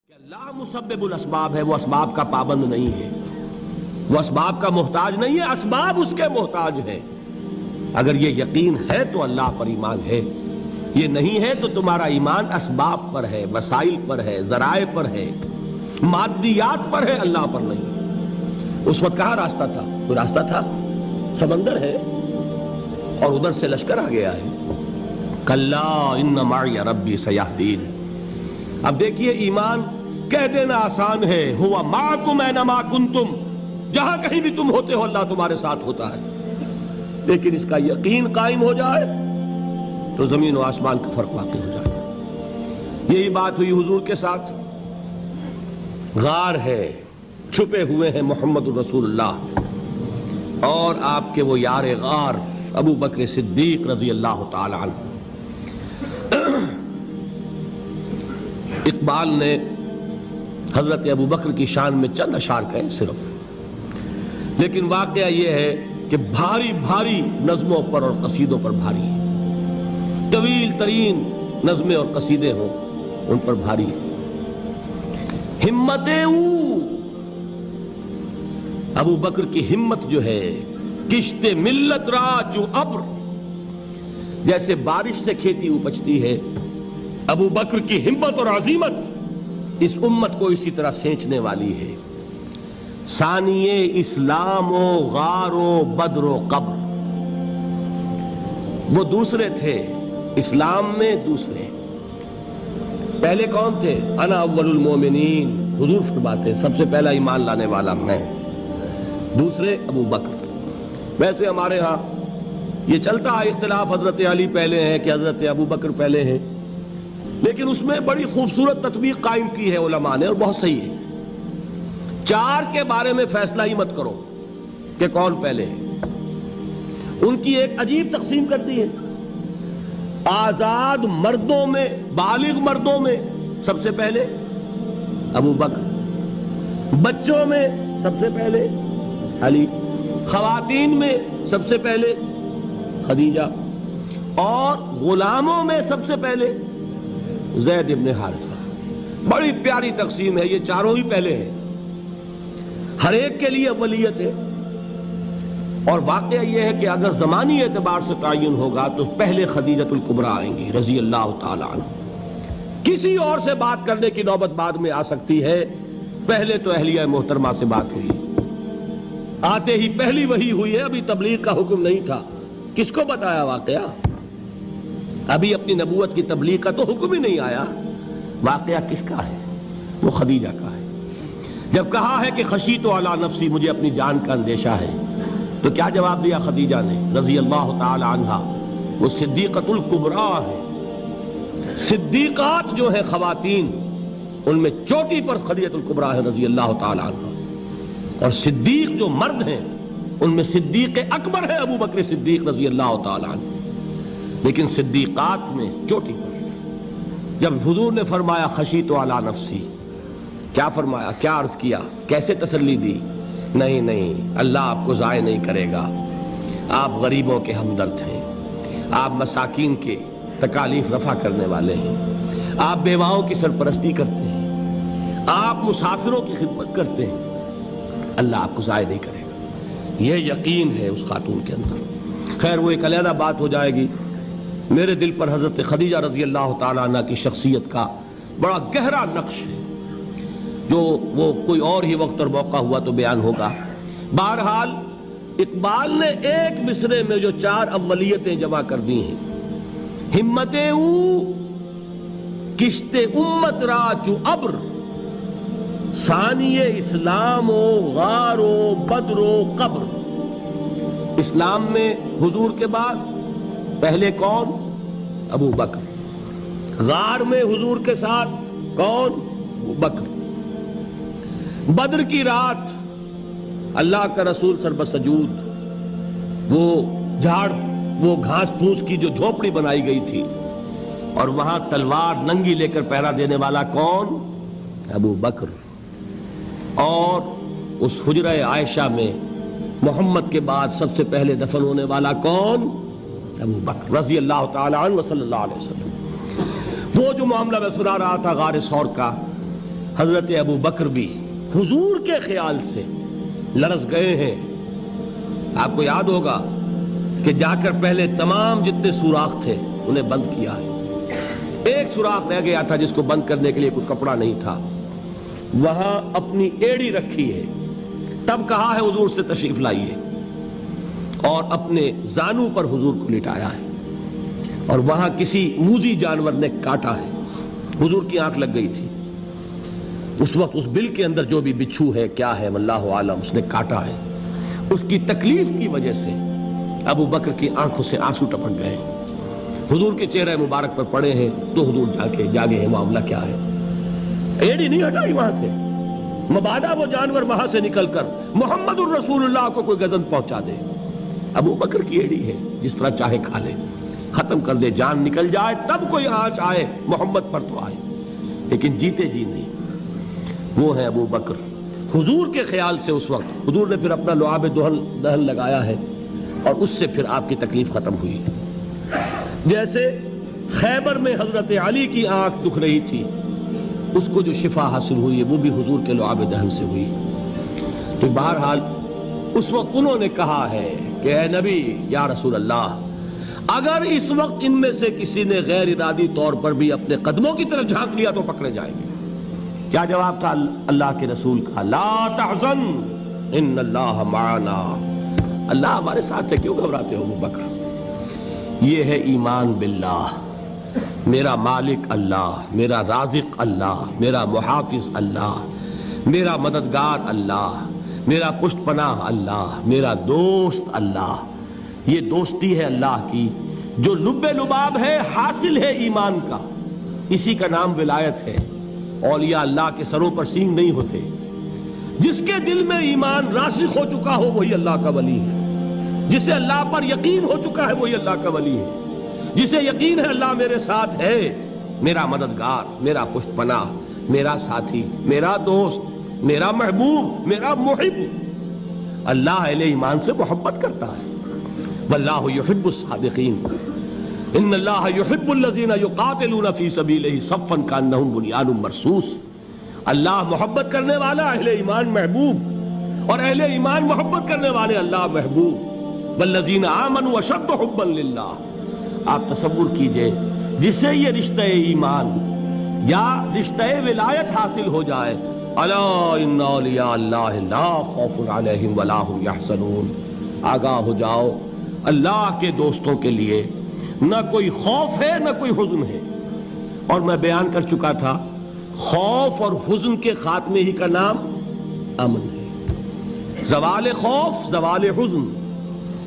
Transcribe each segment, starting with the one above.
کہ اللہ مسبب الاسباب ہے، وہ اسباب کا پابند نہیں ہے، وہ اسباب کا محتاج نہیں ہے، اسباب اس کے محتاج ہے۔ اگر یہ یقین ہے تو اللہ پر ایمان ہے، یہ نہیں ہے تو تمہارا ایمان اسباب پر ہے، وسائل پر ہے، ذرائع پر ہے، مادیات پر ہے، اللہ پر نہیں۔ اس وقت کہاں راستہ تھا؟ کوئی راستہ تھا؟ سمندر ہے اور ادھر سے لشکر آ گیا ہے۔ کلا ان معی ربی سیہدین۔ اب دیکھیے ایمان کہہ دینا آسان ہے، ہوا معکم اینما کنتم، جہاں کہیں بھی تم ہوتے ہو اللہ تمہارے ساتھ ہوتا ہے، لیکن اس کا یقین قائم ہو جائے تو زمین و آسمان کا فرق واقع ہو جائے۔ یہی بات ہوئی حضور کے ساتھ۔ غار ہے، چھپے ہوئے ہیں محمد الرسول اللہ اور آپ کے وہ یار غار ابو بکر صدیق رضی اللہ تعالی عنہ۔ اقبال نے حضرت ابو بکر کی شان میں چند اشعار کہے صرف، لیکن واقعہ یہ ہے کہ بھاری بھاری نظموں پر اور قصیدوں پر بھاری ہے، طویل ترین نظمیں اور قصیدے ہوں ان پر بھاری ہے۔ ہمتیں ابو بکر کی ہمت جو ہے، کشت ملت را جو ابر، جیسے بارش سے کھیتی اپجتی ہے، ابو بکر کی ہمت اور عزیمت اس امت کو اسی طرح سینچنے والی ہے۔ ثانیے اسلام و غار و بدر و قبر، وہ دوسرے تھے اسلام میں، دوسرے پہلے کون تھے؟ انا اول المومنین، حضور فرماتے ہیں سب سے پہلا ایمان لانے والا میں، دوسرے ابو بکر۔ ویسے ہمارے ہاں یہ چلتا ہے اختلاف، حضرت علی پہلے ہیں کہ حضرت ابو بکر پہلے ہیں، لیکن اس میں بڑی خوبصورت تطبیق قائم کی ہے علماء نے اور بہت صحیح ہے۔ چار کے بارے میں فیصلہ ہی مت کرو کہ کون پہلے ہے، ان کی ایک عجیب تقسیم کر دی ہے۔ آزاد مردوں میں، بالغ مردوں میں سب سے پہلے ابو بکر، بچوں میں سب سے پہلے علی، خواتین میں سب سے پہلے خدیجہ، اور غلاموں میں سب سے پہلے زید ابن حارثہ۔ بڑی پیاری تقسیم ہے، یہ چاروں ہی پہلے ہیں، ہر ایک کے لیے اولیت ہے۔ اور واقعہ یہ ہے کہ اگر زمانی اعتبار سے تعین ہوگا تو پہلے خدیجۃ الکبریٰ آئیں گی رضی اللہ تعالی عنہ، کسی اور سے بات کرنے کی نوبت بعد میں آ سکتی ہے، پہلے تو اہلیہ محترمہ سے بات ہوئی، آتے ہی پہلی وحی ہوئی ہے، ابھی تبلیغ کا حکم نہیں تھا۔ کس کو بتایا واقعہ؟ ابھی اپنی نبوت کی تبلیغ کا تو حکم ہی نہیں آیا۔ واقعہ کس کا ہے؟ وہ خدیجہ کا ہے۔ جب کہا ہے کہ خشیت علی نفسی، مجھے اپنی جان کا اندیشہ ہے، تو کیا جواب دیا خدیجہ نے رضی اللہ تعالی عنہا؟ وہ صدیقۃ الکبریٰ ہے۔ صدیقات جو ہیں خواتین، ان میں چوٹی پر خدیجۃ الکبریٰ ہے رضی اللہ تعالی عنہا، اور صدیق جو مرد ہیں ان میں صدیق اکبر ہے ابو بکر صدیق رضی اللہ تعالی عنہ، لیکن صدیقات میں چوٹی پر۔ جب حضور نے فرمایا خشیت علی نفسی، کیا فرمایا؟ کیا عرض کیا؟ کیسے تسلی دی؟ نہیں نہیں، اللہ آپ کو ضائع نہیں کرے گا، آپ غریبوں کے ہمدرد ہیں، آپ مساکین کے تکالیف رفع کرنے والے ہیں، آپ بیواؤں کی سرپرستی کرتے ہیں، آپ مسافروں کی خدمت کرتے ہیں، اللہ آپ کو ضائع نہیں کرے گا۔ یہ یقین ہے اس خاتون کے اندر۔ خیر وہ ایک علیحدہ بات ہو جائے گی۔ میرے دل پر حضرت خدیجہ رضی اللہ تعالیٰ عنہ کی شخصیت کا بڑا گہرا نقش ہے، جو وہ کوئی اور ہی وقت اور موقع ہوا تو بیان ہوگا۔ بہرحال اقبال نے ایک مصرے میں جو چار اولیتیں جمع کر دی ہیں، ہمتیں کشت امت را چو ابر، ثانی اسلام و غار و بدر و قبر۔ اسلام میں حضور کے بعد پہلے کون؟ ابو بکر۔ غار میں حضور کے ساتھ کون؟ ابو بکر۔ بدر کی رات اللہ کا رسول سر بسجود، وہ جھاڑ، وہ گھاس پھوس کی جو جھوپڑی بنائی گئی تھی، اور وہاں تلوار ننگی لے کر پہرا دینے والا کون؟ ابو بکر۔ اور اس حجرہ عائشہ میں محمد کے بعد سب سے پہلے دفن ہونے والا کون؟ ابو بکر رضی اللہ تعالی عنہ وصلی اللہ علیہ وسلم۔ وہ جو معاملہ میں سنا رہا تھا غار ثور کا، حضرت ابو بکر بھی حضور کے خیال سے لرز گئے ہیں. آپ کو یاد ہوگا کہ جا کر پہلے تمام جتنے سوراخ تھے انہیں بند کیا ہے. ایک سوراخ رہ گیا تھا جس کو بند کرنے کے لیے کوئی کپڑا نہیں تھا. وہاں اپنی ایڑی رکھی ہے. تب کہا ہے حضور سے تشریف لائیے, اور اپنے زانو پر حضور کو لٹایا ہے. اور وہاں کسی موذی جانور نے کاٹا ہے. حضور کی آنکھ لگ گئی تھی. اس وقت اس بل کے اندر جو بھی بچھو ہے کیا ہے واللہ عالم, اس نے کاٹا ہے. اس کی تکلیف کی وجہ سے ابو بکر کی آنکھوں سے آنسو ٹپک گئے. حضور کے چہرے مبارک پر پڑے ہیں تو حضور جاگے ہیں, معاملہ کیا ہے. ایڑی نہیں ہٹائی وہاں سے, مبادا وہ جانور وہاں سے نکل کر محمد الرسول اللہ کو کوئی گزن پہنچا دے. ابو بکر کی ایڑی ہے, جس طرح چاہے کھا لے, ختم کر دے, جان نکل جائے تب کوئی آنچ آئے محمد پر تو آئے, لیکن جیتے جی نہیں. وہ ہے ابو بکر حضور کے خیال سے. اس وقت حضور نے پھر اپنا لعاب دہن لگایا ہے اور اس سے پھر آپ کی تکلیف ختم ہوئی. جیسے خیبر میں حضرت علی کی آنکھ دکھ رہی تھی, اس کو جو شفا حاصل ہوئی ہے وہ بھی حضور کے لعاب دہن سے ہوئی. تو بہرحال اس وقت انہوں نے کہا ہے کہ اے نبی یا رسول اللہ, اگر اس وقت ان میں سے کسی نے غیر ارادی طور پر بھی اپنے قدموں کی طرف جھانک لیا تو پکڑے جائیں گے. کیا جواب تھا اللہ کے رسول کا؟ لا تحزن ان اللہ معنا. اللہ ہمارے ساتھ ہے, کیوں گھبراتے ہو ابو بکر. یہ ہے ایمان باللہ, میرا مالک اللہ, میرا رازق اللہ, میرا محافظ اللہ, میرا مددگار اللہ, میرا پشت پناہ اللہ, میرا دوست اللہ. یہ دوستی ہے اللہ کی جو لب لباب ہے, حاصل ہے ایمان کا. اسی کا نام ولایت ہے. اولیاء اللہ کے سروں پر سینگ نہیں ہوتے. جس کے دل میں ایمان راسخ ہو چکا ہو وہی اللہ کا ولی ہے. جسے اللہ پر یقین ہو چکا ہے وہی اللہ کا ولی ہے. جسے یقین ہے اللہ میرے ساتھ ہے, میرا مددگار, میرا پشت پناہ, میرا ساتھی, میرا دوست, میرا محبوب, میرا محب. اللہ اہل ایمان سے محبت کرتا ہے. واللہ یحب الصادقین. ان اللہ یحب الذین یقاتلون فی سبیلہ صفا کانہم بنیان مرصوص. اللہ محبت کرنے والا, اہل ایمان محبوب, اور اہل ایمان محبت کرنے والے اللہ محبوب. والذین آمنوا اشد حبا للہ. آپ تصور کیجئے جسے یہ رشتہ ایمان یا رشتہ ولایت حاصل ہو جائے, الا ان اولیاء اللہ لا خوف علیہم ولا هم یحزنون. آگاہ ہو جاؤ, اللہ کے دوستوں کے لیے نہ کوئی خوف ہے نہ کوئی حزن ہے. اور میں بیان کر چکا تھا, خوف اور حزن کے خاتمے ہی کا نام امن ہے. زوال خوف, زوال حزن.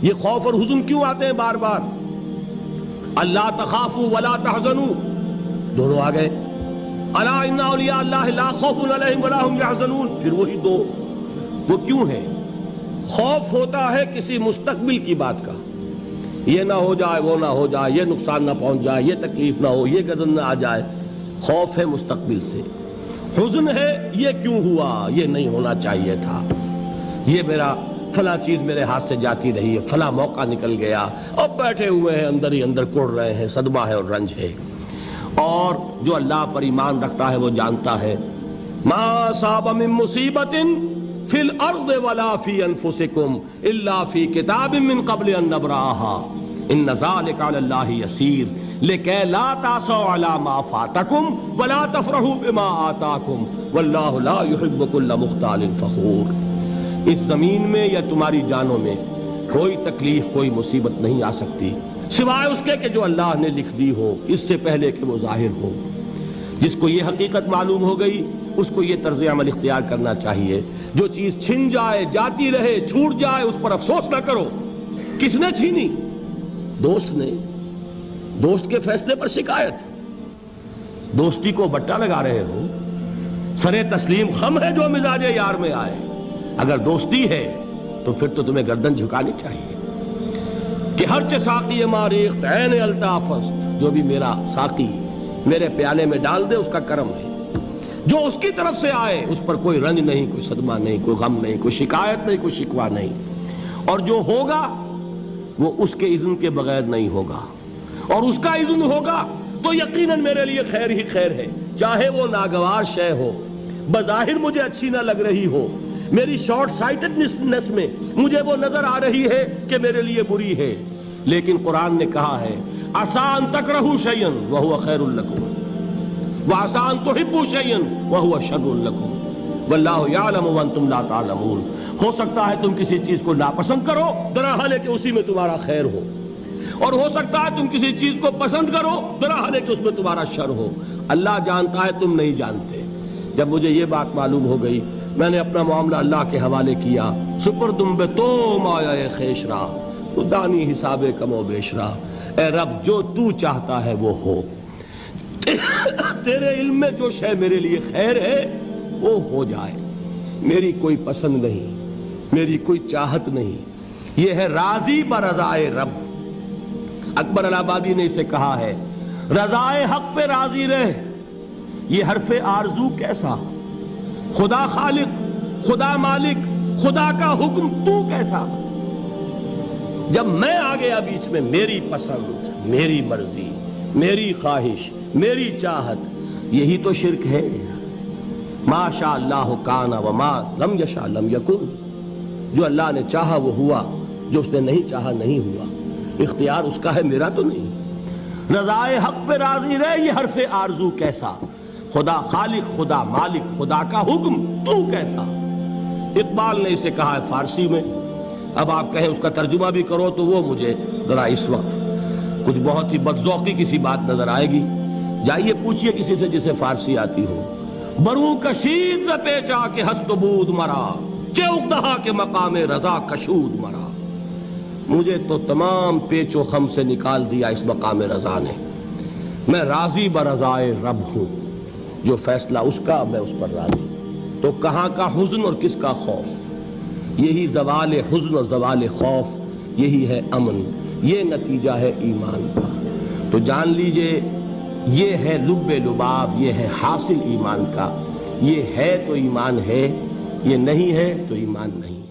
یہ خوف اور حزن کیوں آتے ہیں بار بار؟ اللہ تخافوا ولا تحزنوا, دونوں آ گئے. الا ان اولیاء اللہ لا خوف علیہم ولا هم یحزنون, پھر وہی دو. وہ کیوں ہے؟ خوف ہوتا ہے کسی مستقبل کی بات کا, یہ نہ ہو جائے, وہ نہ ہو جائے, یہ نقصان نہ پہنچ جائے, یہ تکلیف نہ ہو, یہ غضب نہ آ جائے. خوف ہے مستقبل سے. حزن ہے یہ کیوں ہوا, یہ نہیں ہونا چاہیے تھا, یہ میرا فلاں چیز میرے ہاتھ سے جاتی رہی ہے, فلاں موقع نکل گیا, اب بیٹھے ہوئے ہیں اندر ہی اندر کڑ رہے ہیں, صدمہ ہے اور رنج ہے. اور جو اللہ پر ایمان رکھتا ہے وہ جانتا ہے ما اصاب من مصیبت فی الارض ولا فی انفسکم الا فی کتاب من قبل ان نبرأها ان ذلک علی اللہ یسیر لکی لا تعصوا علی ما فاتکم ولا تفرحوا بما آتاکم واللہ لا یحب کل مختال فخور. اس زمین میں یا تمہاری جانوں میں کوئی تکلیف, کوئی مصیبت نہیں آ سکتی سوائے اس کے کہ جو اللہ نے لکھ دی ہو, اس سے پہلے کہ وہ ظاہر ہو. جس کو یہ حقیقت معلوم ہو گئی اس کو یہ طرز عمل اختیار کرنا چاہیے. جو چیز چھن جائے, جاتی رہے, چھوٹ جائے, اس پر افسوس نہ کرو. کس نے چھینی؟ دوست نے. دوست کے فیصلے پر شکایت. دوستی کو بٹا لگا رہے ہو, سرے تسلیم خم ہے جو مزاج یار میں آئے. اگر دوستی ہے تو پھر تو تمہیں گردن جھکانی چاہیے کہ ہر چہ ساقی ماریخت عین الطاف است, جو بھی میرا ساقی میرے پیالے میں ڈال دے اس کا کرم ہے. جو اس کی طرف سے آئے اس پر کوئی رنج نہیں, کوئی صدمہ نہیں, کوئی غم نہیں, کوئی شکایت نہیں, کوئی شکوہ نہیں. اور جو ہوگا وہ اس کے اذن کے بغیر نہیں ہوگا, اور اس کا اذن ہوگا تو یقیناً میرے لیے خیر ہی خیر ہے, چاہے وہ ناگوار شے ہو. بظاہر مجھے اچھی نہ لگ رہی ہو، میری شارٹ سائٹڈنس میں مجھے وہ نظر آ رہی ہے کہ میرے لیے بری ہے، لیکن قرآن نے کہا ہے عسیٰ ان تکرہوا شیئا وہو خیر لکم وعسیٰ ان تحبوا شیئا وہو شر لکم واللہ یعلم وانتم لا تعلمون۔ ہو سکتا ہے تم کسی چیز کو ناپسند کرو درحال ہے کہ اسی میں تمہارا خیر ہو، اور ہو سکتا ہے تم کسی چیز کو پسند کرو درحال ہے کہ اس میں تمہارا شر ہو۔ اللہ جانتا ہے، تم نہیں جانتے۔ جب مجھے یہ بات معلوم ہو گئی، میں نے اپنا معاملہ اللہ کے حوالے کیا۔ سپردم بے تو مایا خیش را تو دانی حساب کم و بیش را، اے رب جو تو چاہتا ہے وہ ہو، تیرے علم میں جو شے میرے لیے خیر ہے وہ ہو جائے، میری کوئی پسند نہیں، میری کوئی چاہت نہیں، یہ ہے راضی برضائے رب۔ اکبر الہ آبادی نے اسے کہا ہے رضائے حق پہ راضی رہ، یہ حرف آرزو کیسا، خدا خالق، خدا مالک، خدا کا حکم تو کیسا۔ جب میں آ گیا بیچ میں، میری پسند، میری مرضی، میری خواہش، میری چاہت، یہی تو شرک ہے۔ ما شاء اللہ کان وما لم یشاء لم یکن، جو اللہ نے چاہا وہ ہوا، جو اس نے نہیں چاہا نہیں ہوا، اختیار اس کا ہے، میرا تو نہیں۔ رضائے حق پہ راضی رہے، یہ حرف آرزو کیسا، خدا خالق، خدا مالک، خدا کا حکم تو کیسا۔ اقبال نے اسے کہا ہے فارسی میں، اب آپ کہیں اس کا ترجمہ بھی کرو تو وہ مجھے ذرا اس وقت کچھ بہت ہی بدذوقی کسی بات نظر آئے گی۔ جائیے پوچھئے کسی سے جسے فارسی آتی ہو۔ برو کشید ز پیچا کے ہست و بود مرا، چوک دہا کے مقام رضا کشود مرا۔ مجھے تو تمام پیچ و خم سے نکال دیا اس مقام رضا نے، میں راضی برضائے رب ہوں، جو فیصلہ اس کا میں اس پر راضی۔ تو کہاں کا حزن اور کس کا خوف، یہی زوال حزن اور زوال خوف، یہی ہے امن، یہ نتیجہ ہے ایمان کا۔ تو جان لیجئے یہ ہے لب لباب، یہ ہے حاصل ایمان کا، یہ ہے تو ایمان ہے، یہ نہیں ہے تو ایمان نہیں۔